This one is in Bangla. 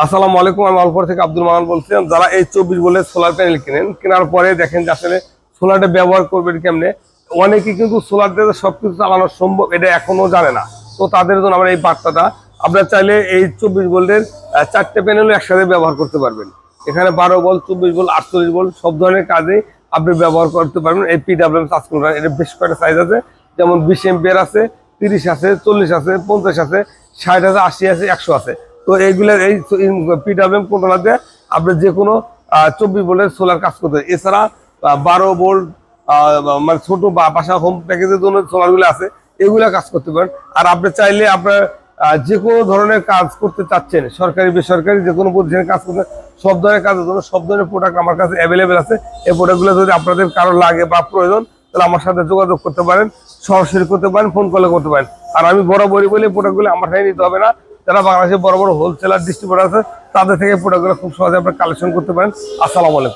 আসসালামু আলাইকুম। আমি অল্প থেকে আব্দুল মানান বলছিলাম। যারা এই 24 ভোল্টের সোলার প্যানেল কেনার পরে দেখেন যে আসলে সোলারটা ব্যবহার করবেন কেমনে, অনেকে কিন্তু সোলার দিয়ে সবকিছু চালানো সম্ভব এটা এখনো জানে না। তো তাদের জন্য আমরা এই বার্তাটা, আপনারা চাইলে এই 24 ভোল্টের 4টে প্যানেল একসাথে ব্যবহার করতে পারবেন। এখানে 12 ভোল্ট, 24 ভোল্ট, 48 ভোল্ট সব ধরনের কাজে আপনি ব্যবহার করতে পারবেন। এই পিডব্লিউএম চার্জ কন্ট্রোলার এটা বেশ কয়েকটা সাইজ আছে, যেমন 20 এম্পিয়ার আছে, 30 আছে, 40 আছে, 50 আছে, 60 আছে, 80 আছে, 100 আছে। তো এইগুলোর এই পিডব্লিউএম কন্ট্রোলার দিয়ে আপনি যে কোনো 24 ভোল্টের সোলার কাজ করতে। এছাড়া 12 ভোল্ট মানে ছোট বা বাসা হোম প্যাকেজের জন্য সোলারগুলো আছে, এগুলা কাজ করতে পারেন। আর আপনি চাইলে আপনার যে কোনো ধরনের কাজ করতে চাচ্ছেন, সরকারি বেসরকারি যে কোনো প্রতিষ্ঠানে কাজ করতে, সব ধরনের কাজের জন্য সব ধরনের প্রোডাক্ট আমার কাছে অ্যাভেলেবেল আছে। এই প্রোডাক্টগুলো যদি আপনাদের কারো লাগে বা প্রয়োজন, তাহলে আমার সাথে যোগাযোগ করতে পারেন, সরাসরি করতে পারেন, ফোন কলে করতে পারেন। আর আমি বরাবরই বলি প্রোডাক্টগুলো আমার সাথে নিতে হবে না। যারা বাংলাদেশে বড় বড় হোলসেলার ডিস্ট্রিবিউটর আছে, তাদের থেকে প্রোডাক্টগুলো খুব সহজে আপনারা কালেকশন করতে পারেন। আসসালামু আলাইকুম।